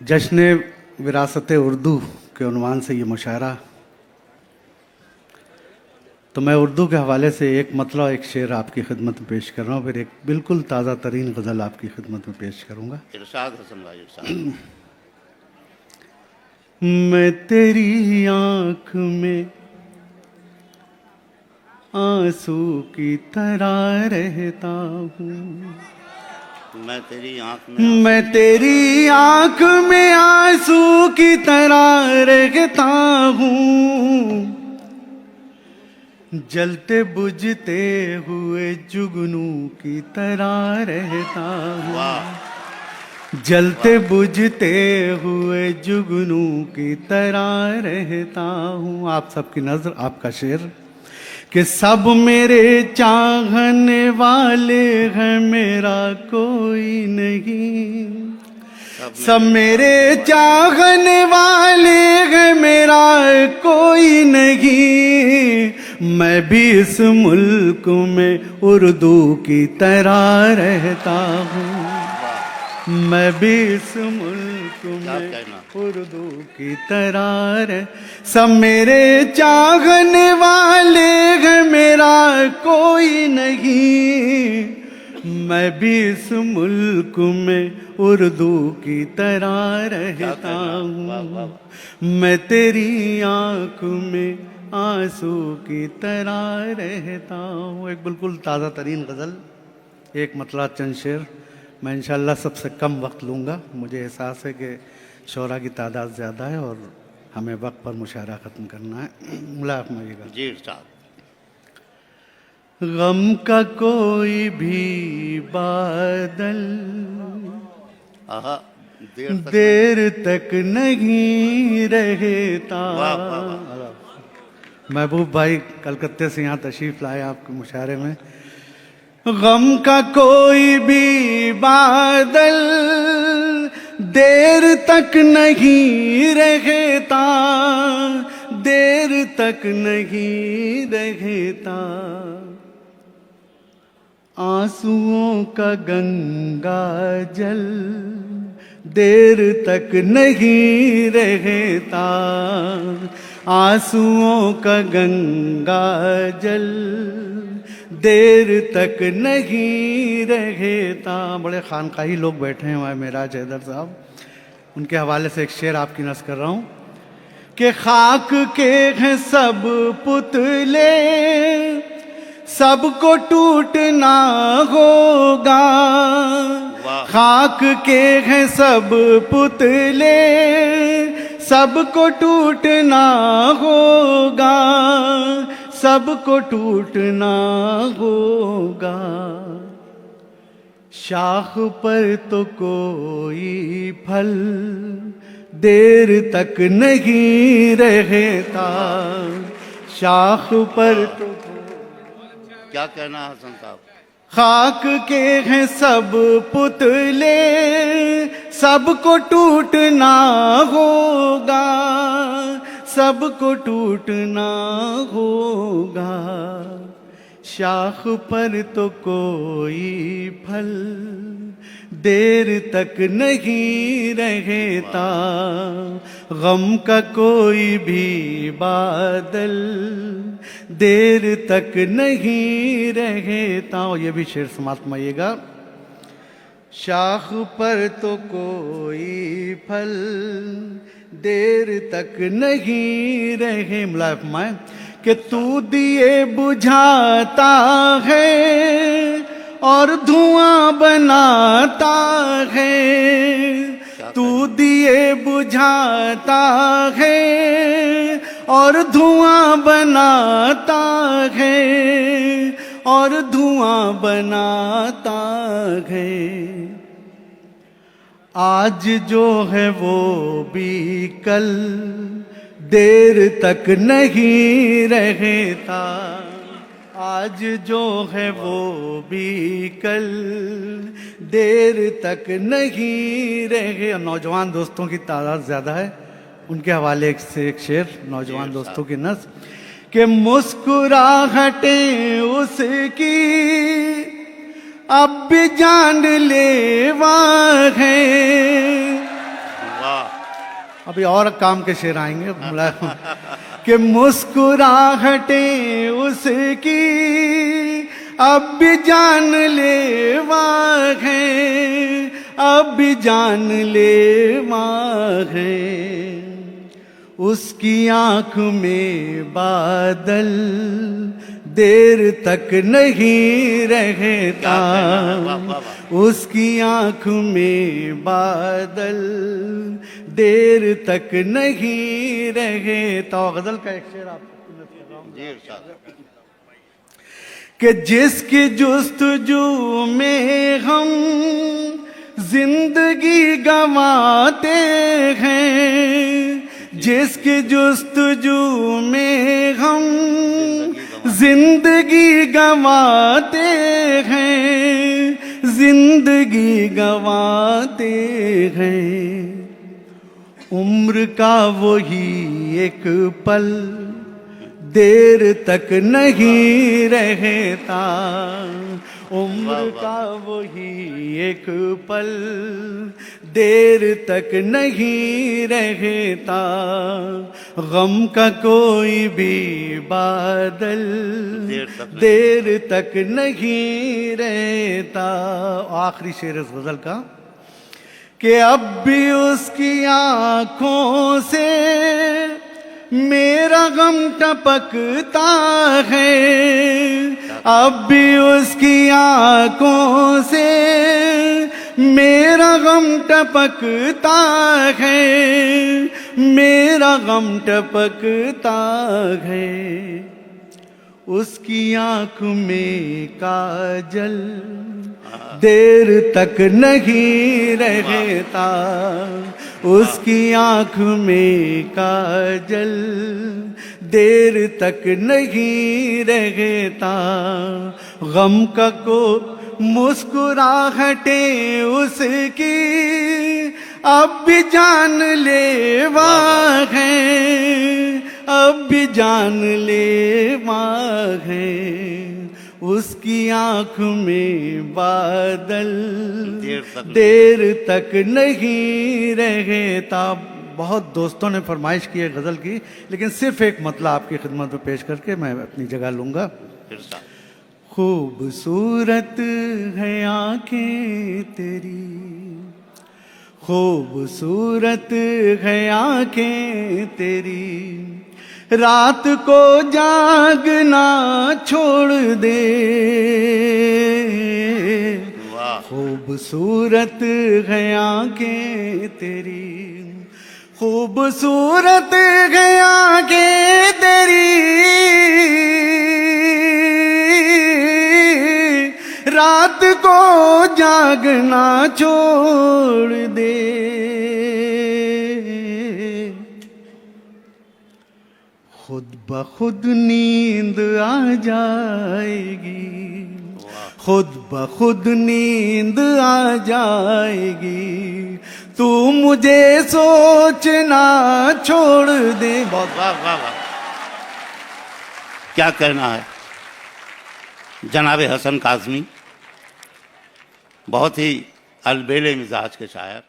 जश्न विरासत उर्दू के उन्वान से ये मुशायरा। तो मैं उर्दू के हवाले से एक मतलब एक शेर आपकी खिदमत में पेश कर रहा हूँ, फिर एक बिल्कुल ताज़ा तरीन गज़ल आपकी खिदमत में पेश करूँगा। इरशाद हसन भाई इरशाद। मैं तेरी आँख में आंसू की तरह रहता हूँ, मैं तेरी आँख में मैं तेरी आँख में आंसू की तरह रहता हूँ, जलते बुझते हुए जुगनू की तरह रहता हूँ, वाह जलते बुझते हुए जुगनू की तरह रहता हूँ। आप सबकी नजर, आपका शेर कि सब मेरे चाहने वाले हैं, मेरा कोई नहीं, सब मेरे चाहने वाले हैं, मेरा कोई नहीं, मैं भी इस मुल्क में उर्दू की तरह रहता हूँ, मैं भी इस मुल्क में उर्दू की तरह रह, सब मेरे चाहने वाले हैं, मेरा कोई नहीं, मैं भी इस मुल्क में उर्दू की तरह रहता हूँ, मैं तेरी आँख में आंसू की तरह रहता हूँ। एक बिल्कुल ताज़ा तरीन गज़ल, एक मतला चंद शेर। मैं इंशाअल्लाह सबसे कम वक्त लूँगा, मुझे एहसास है कि शोरा की तादाद ज़्यादा है और हमें वक्त पर मुशायरा ख़त्म करना है। मुलाक़ मांगिएगा जी इरशाद। गम का कोई भी बादल आहा देर तक नहीं रहता। वाह वाह वाह। महबूब भाई कलकत्ते से यहाँ तशरीफ़ लाए आपके मुशायरे में। गम का कोई भी बादल देर तक नहीं रहता, देर तक नहीं रहता, आंसुओं का गंगा जल देर तक नहीं रहता, आंसुओं का गंगा जल देर तक नहीं रहता। बड़े खानकाही लोग बैठे हैं हमारे मेराज हैदर साहब, उनके हवाले से एक शेर आपकी नज़र कर रहा हूँ कि खाक के हैं सब पुतले, सबको टूटना होगा, खाक के हैं सब पुतले, सबको टूटना होगा, सबको टूटना होगा, शाख पर तो कोई फल देर तक नहीं रहता, शाख पर तो क्या कहना हसन साहब। खाक के हैं सब पुतले, सबको टूटना होगा, सबको टूटना होगा, शाख पर तो कोई फल देर तक नहीं रहता, गम का कोई भी बादल देर तक नहीं रहता। और ये भी शेर समाप्त माइएगा, शाख पर तो कोई फल देर तक नहीं रहे। मुलायम फरमाए कि तू दिए बुझाता है और धुआं बनाता है, तू दिए बुझाता है और धुआं बनाता है, और धुआं बनाता है, आज जो है वो भी कल देर तक नहीं रहता, आज जो है वो भी कल देर तक नहीं रहे। नौजवान दोस्तों की तादाद ज़्यादा है, उनके हवाले से एक शेर नौजवान दोस्तों की नस कि मुस्कुराहटें उसकी अब भी जानलेवा है, अभी और काम के शेर आएंगे कि मुस्कुराहटें उसकी अब भी जानलेवा है, अब भी जानलेवा है। उसकी आंख में बादल देर तक नहीं रहता, उसकी आंख में बादल देर तक नहीं रहता। गजल का एक शेर आपको जी इरशाद। कि जिसकी जुस्तजू में हम जिंदगी गंवाते हैं, जिसकी जुस्तजू में हम जिंदगी गंवाते हैं, जिंदगी गंवाते हैं। उम्र का वही एक पल देर तक नहीं रहता, उम्र का वही एक पल देर तक नहीं रहता। गम का कोई भी बादल देर तक नहीं रहता। आखिरी शेर इस गजल का कि अब भी उसकी आंखों से मेरा गम टपकता है, अब भी उसकी आंखों से मेरा गम टपकता है, मेरा गम टपकता है। उसकी आंख में काजल देर तक नहीं रहता, उसकी आंख में काजल देर तक नहीं रहता। गम का को मुस्कुराहटें उसकी अब भी जानलेवा है, अब भी जानलेवा है। उसकी आंख में बादल देर तक नहीं रहता। बहुत दोस्तों ने फरमाइश की है गज़ल की, लेकिन सिर्फ एक मतलब आपकी खिदमत में पेश करके मैं अपनी जगह लूँगा। खूबसूरत है आंखें तेरी, खूबसूरत है आंखें तेरी, रात को जागना छोड़ दे। खूबसूरत है आंखें तेरी, खूबसूरत है आंखें तेरी, रात को जागना छोड़ दे। खुद ब खुद नींद आ जाएगी, खुद ब खुद नींद आ जाएगी, तू मुझे सोचना छोड़ दे। बहुत वाह वाह वाह, क्या कहना है। जनाब हसन काज़मी बहुत ही अलबेले मिजाज के शायर,